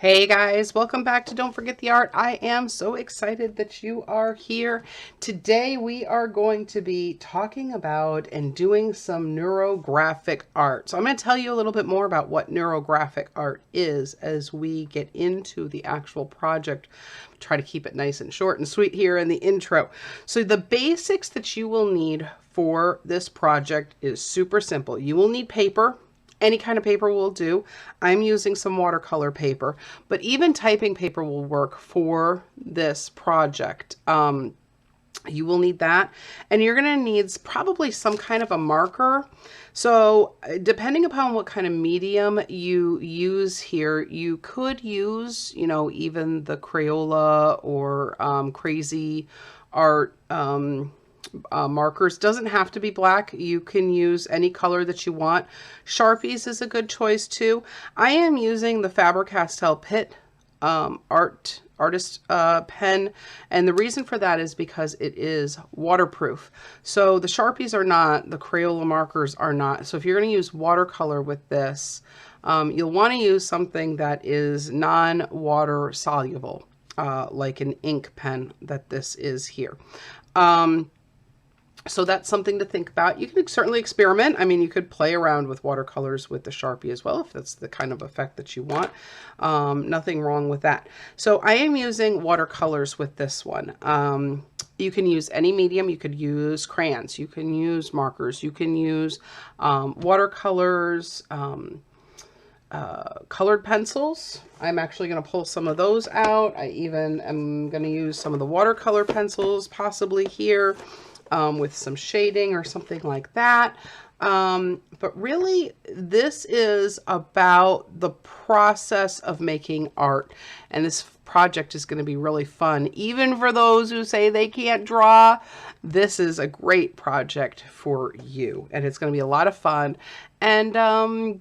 Hey guys, welcome back to Don't Forget the Art. I am so excited that you are here. Today we are going to be talking about and doing some neurographic art. So I'm going to tell you a little bit more about what neurographic art is as we get into the actual project. Try to keep it nice and short and sweet here in the intro. So the basics that you will need for this project is super simple. You will need paper. Any kind of paper will do. I'm using some watercolor paper, but even typing paper will work for this project. You will need that, and you're going to need probably some kind of a marker. So depending upon what kind of medium you use here, you could use, even the Crayola or Crazy Art markers. Doesn't have to be black. You can use any color that you want. Sharpies is a good choice too. I am using the Faber-Castell Pitt artist pen, and the reason for that is because it is waterproof. So the Sharpies are not, the Crayola markers are not. So if you're going to use watercolor with this, you'll want to use something that is non-water soluble, like an ink pen that this is here. So that's something to think about. You can certainly experiment. I mean, you could play around with watercolors with the Sharpie as well, if that's the kind of effect that you want. Nothing wrong with that. So I am using watercolors with this one. You can use any medium. You could use crayons. You can use markers. You can use watercolors, colored pencils. I'm actually going to pull some of those out. I even am going to use some of the watercolor pencils possibly here. With some shading or something like that. But really, this is about the process of making art. And this project is going to be really fun. Even for those who say they can't draw, this is a great project for you. And it's going to be a lot of fun and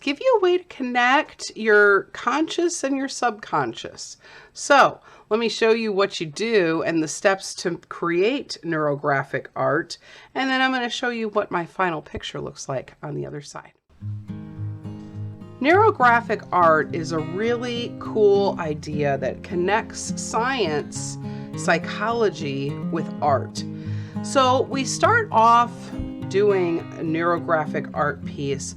give you a way to connect your conscious and your subconscious. So let me show you what you do and the steps to create neurographic art. And then I'm going to show you what my final picture looks like on the other side. Neurographic art is a really cool idea that connects science, psychology with art. So we start off doing a neurographic art piece.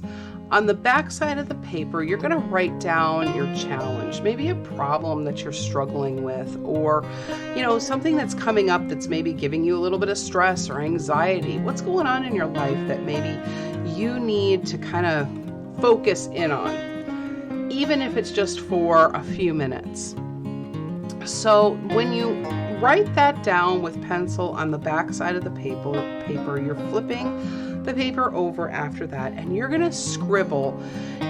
On the back side of the paper, you're going to write down your challenge, maybe a problem that you're struggling with, or, something that's coming up that's maybe giving you a little bit of stress or anxiety. What's going on in your life that maybe you need to kind of focus in on, even if it's just for a few minutes. So when you write that down with pencil on the back side of the paper, you're flipping the paper over after that, and you're going to scribble.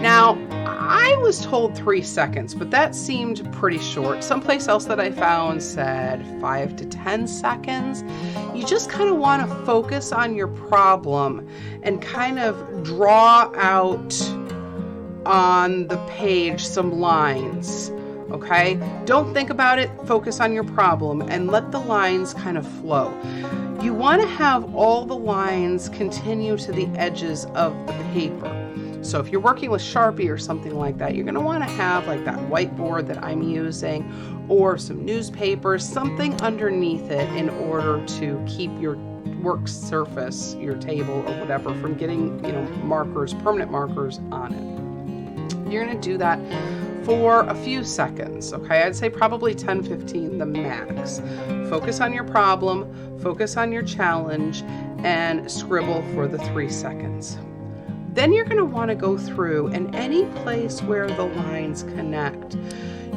Now, I was told 3 seconds, but that seemed pretty short. Someplace else that I found said 5 to 10 seconds. You just kind of want to focus on your problem and kind of draw out on the page some lines. Okay? Don't think about it. Focus on your problem and let the lines kind of flow. You want to have all the lines continue to the edges of the paper. So if you're working with Sharpie or something like that, you're going to want to have like that whiteboard that I'm using or some newspaper, something underneath it in order to keep your work surface, your table or whatever, from getting, markers, permanent markers on it. You're going to do that for a few seconds, okay? I'd say probably 10, 15, the max. Focus on your problem, focus on your challenge, and scribble for the 3 seconds. Then you're going to want to go through, and any place where the lines connect,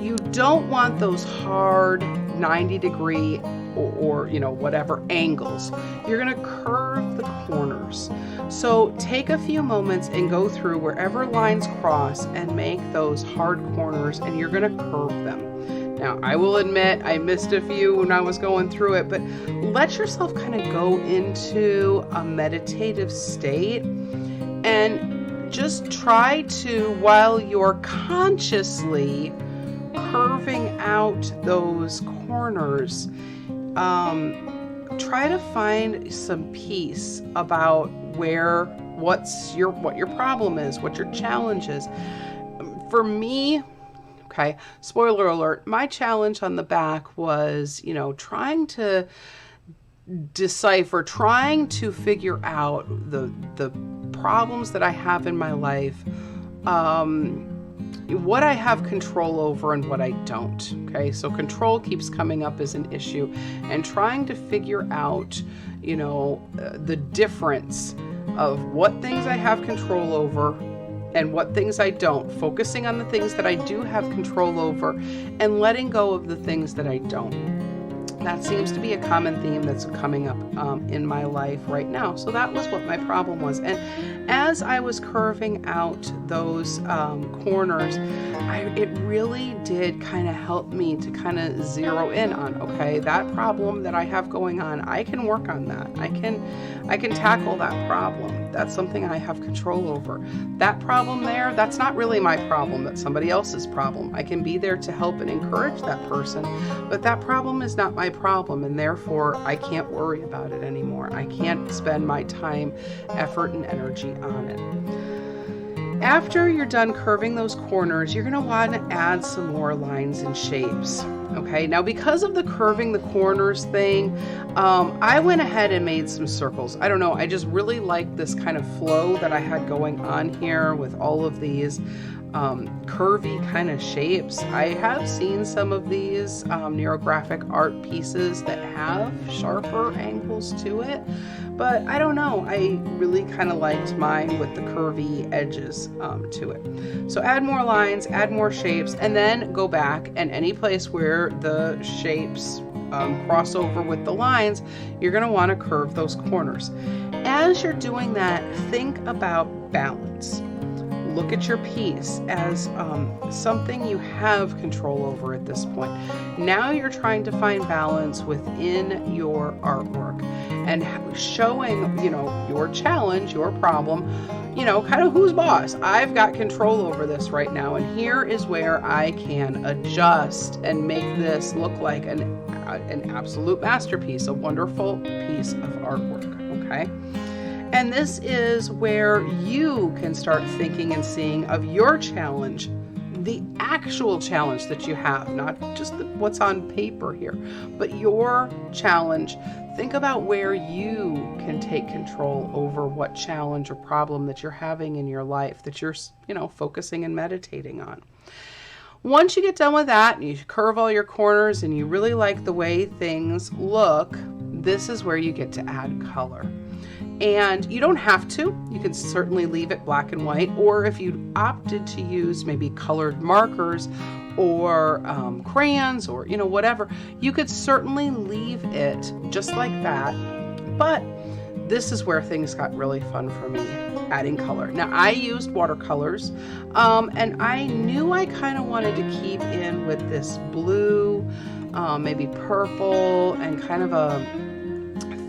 you don't want those hard 90-degree or whatever angles. You're going to curve the corners. So take a few moments and go through wherever lines cross and make those hard corners, and you're going to curve them. Now, I will admit I missed a few when I was going through it, but let yourself kind of go into a meditative state and just try to, while you're consciously curving out those corners, try to find some peace about what your problem is, what your challenge is. For me Okay. Spoiler alert. My challenge on the back was, trying to decipher, trying to figure out the problems that I have in my life, what I have control over and what I don't. Okay, so control keeps coming up as an issue, and trying to figure out, the difference of what things I have control over and what things I don't, focusing on the things that I do have control over and letting go of the things that I don't. That seems to be a common theme that's coming up in my life right now. So that was what my problem was. And as I was curving out those corners, it really did kind of help me to kind of zero in on, okay, that problem that I have going on, I can work on that. I can tackle that problem. That's something I have control over. That problem there, that's not really my problem. That's somebody else's problem. I can be there to help and encourage that person, but that problem is not my problem, and therefore I can't worry about it anymore. I can't spend my time, effort, and energy on it. After you're done curving those corners, you're going to want to add some more lines and shapes. Okay, now because of the curving the corners thing, I went ahead and made some circles. I don't know, I just really like this kind of flow that I had going on here with all of these curvy kind of shapes. I have seen some of these neurographic art pieces that have sharper angles to it, but I don't know, I really kind of liked mine with the curvy edges to it. So add more lines, add more shapes, and then go back, and any place where the shapes cross over with the lines, you're going to want to curve those corners. As you're doing that, think about balance. Look at your piece as something you have control over at this point. Now you're trying to find balance within your artwork and showing, your challenge, your problem, kind of who's boss. I've got control over this right now, and here is where I can adjust and make this look like an absolute masterpiece, a wonderful piece of artwork, okay? And this is where you can start thinking and seeing of your challenge, the actual challenge that you have, not just what's on paper here, but your challenge. Think about where you can take control over what challenge or problem that you're having in your life that you're, focusing and meditating on. Once you get done with that and you curve all your corners and you really like the way things look, this is where you get to add color. And you don't have to. You can certainly leave it black and white, or if you opted to use maybe colored markers or crayons or whatever, you could certainly leave it just like that. But this is where things got really fun for me, adding color. Now I used watercolors, and I knew I kind of wanted to keep in with this blue, maybe purple, and kind of a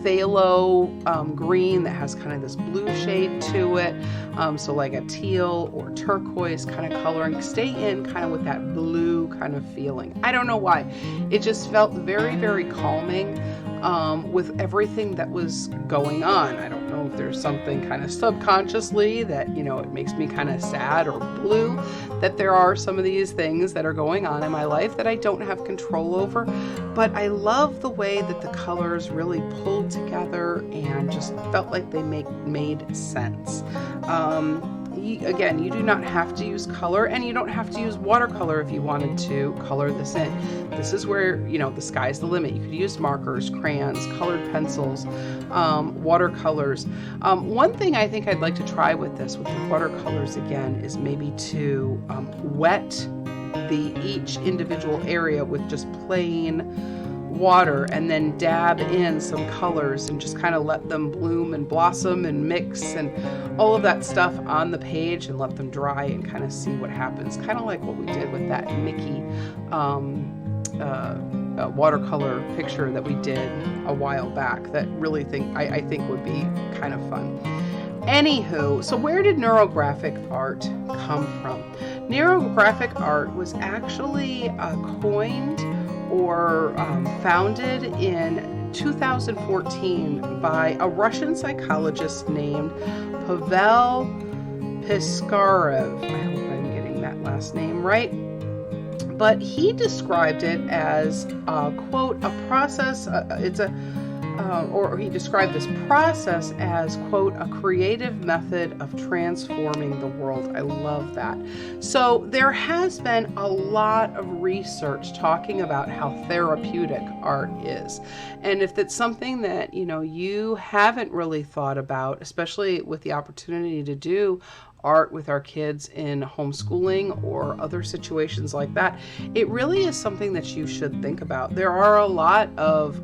phthalo green that has kind of this blue shade to it, so like a teal or turquoise kind of color, and stay in kind of with that blue kind of feeling. I don't know why, it just felt very, very calming with everything that was going on. I don't know if there's something kind of subconsciously that it makes me kind of sad or blue that there are some of these things that are going on in my life that I don't have control over, but I love the way that the colors really pulled together and just felt like they made sense. Again, you do not have to use color, and you don't have to use watercolor if you wanted to color this in. This is where, the sky's the limit. You could use markers, crayons, colored pencils, watercolors. One thing I think I'd like to try with this, with the watercolors again, is maybe to wet each individual area with just plain water, and then dab in some colors and just kind of let them bloom and blossom and mix and all of that stuff on the page, and let them dry and kind of see what happens. Kind of like what we did with that Mickey watercolor picture that we did a while back that really I think would be kind of fun. Anywho, so where did neurographic art come from? Neurographic art was actually coined or founded in 2014 by a Russian psychologist named Pavel Piskarev. I hope I'm getting that last name right. but he described it as, quote, a process. Or he described this process as, quote, a creative method of transforming the world. I love that. So there has been a lot of research talking about how therapeutic art is. And if it's something that, you haven't really thought about, especially with the opportunity to do art with our kids in homeschooling or other situations like that, it really is something that you should think about. There are a lot of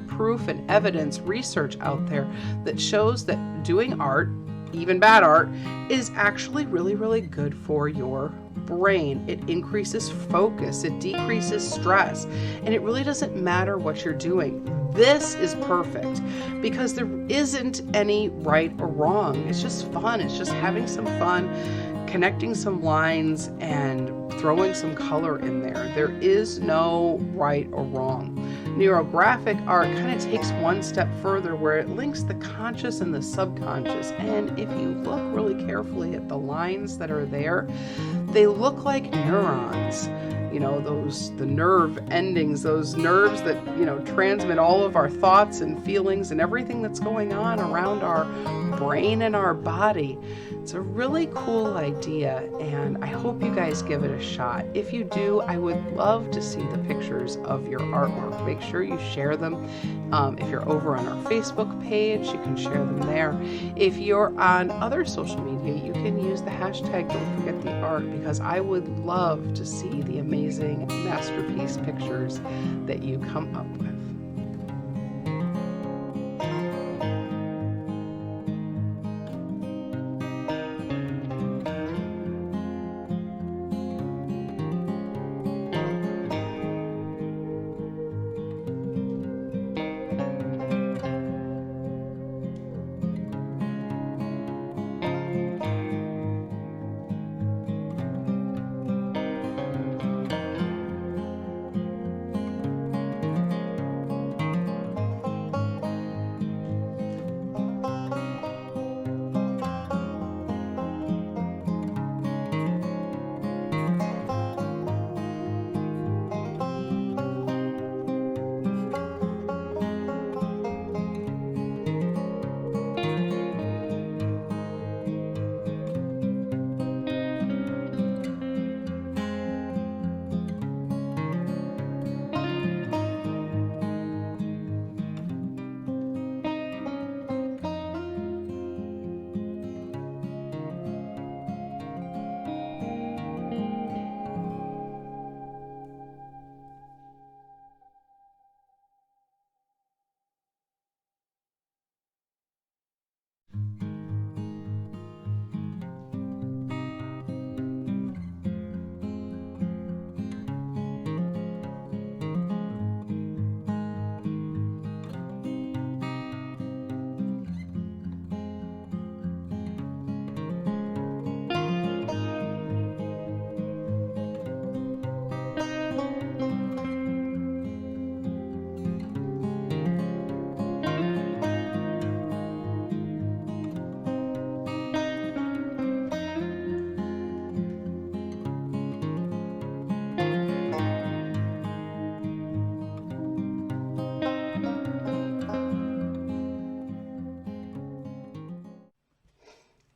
proof and evidence research out there that shows that doing art, even bad art, is actually really, really good for your brain. It increases focus, it decreases stress, and it really doesn't matter what you're doing. This is perfect because there isn't any right or wrong. It's just fun. It's just having some fun, connecting some lines, and throwing some color in there. There is no right or wrong. Neurographic art kind of takes one step further, where it links the conscious and the subconscious. And if you look really carefully at the lines that are there, they look like neurons. The nerve endings, those nerves that, transmit all of our thoughts and feelings and everything that's going on around our brain and our body. It's a really cool idea, and I hope you guys give it a shot. If you do, I would love to see the pictures of your artwork. Make sure you share them. If you're over on our Facebook page, you can share them there. If you're on other social media, you can use the hashtag Don't Forget the Art, because I would love to see the amazing masterpiece pictures that you come up with.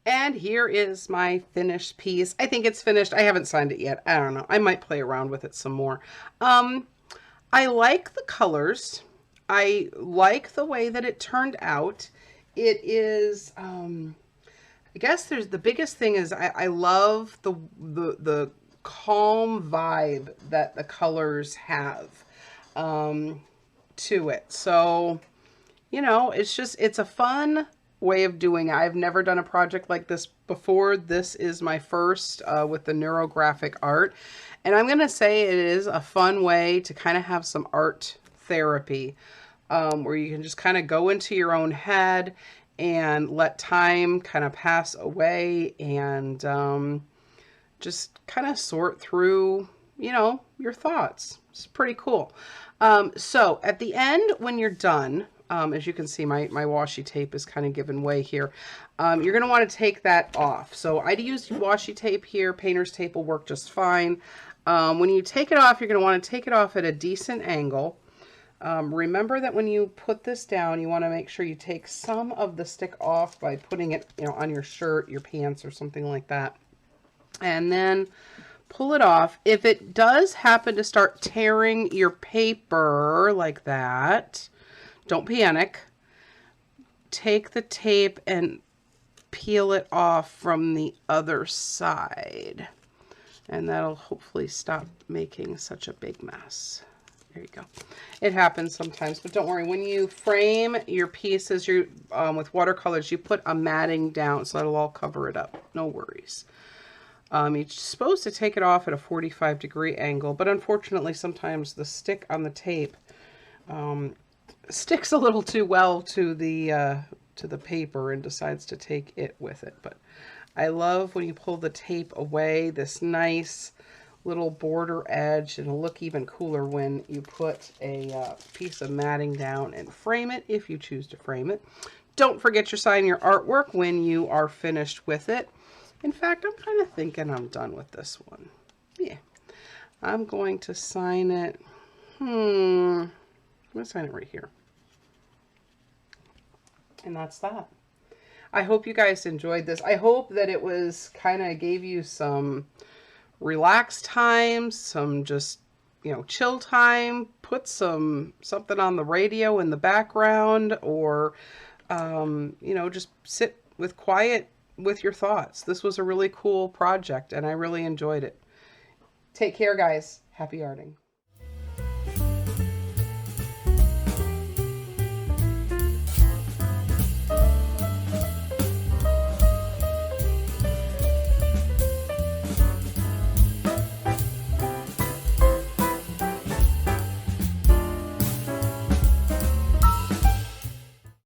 And here is my finished piece. I think it's finished. I haven't signed it yet. I don't know. I might play around with it some more. I like the colors. I like the way that it turned out. It is, I guess the biggest thing is I love the calm vibe that the colors have to it. So, it's a fun way of doing it. I've never done a project like this before. This is my first with the Neurographic Art. And I'm going to say it is a fun way to kind of have some art therapy where you can just kind of go into your own head and let time kind of pass away and just kind of sort through, your thoughts. It's pretty cool. So at the end, when you're done, as you can see, my washi tape is kind of giving way here. You're going to want to take that off. So I'd use washi tape here. Painter's tape will work just fine. When you take it off, you're going to want to take it off at a decent angle. Remember that when you put this down, you want to make sure you take some of the stick off by putting it, on your shirt, your pants, or something like that. And then pull it off. If it does happen to start tearing your paper like that, don't panic. Take the tape and peel it off from the other side. And that'll hopefully stop making such a big mess. There you go. It happens sometimes, but don't worry. When you frame your pieces with watercolors, you put a matting down so that'll all cover it up. No worries. You're supposed to take it off at a 45-degree angle, but unfortunately sometimes the stick on the tape sticks a little too well to the paper and decides to take it with it. But I love when you pull the tape away, this nice little border edge, and it'll look even cooler when you put a piece of matting down and frame it, if you choose to frame it. Don't forget to sign your artwork when you are finished with it. In fact, I'm kind of thinking I'm done with this one. Yeah, I'm going to sign it. I'm going to sign it right here. And that's that. I hope you guys enjoyed this. I hope that it was kind of gave you some relaxed time, some just, chill time, put something on the radio in the background, or, just sit with quiet with your thoughts. This was a really cool project and I really enjoyed it. Take care, guys. Happy arting.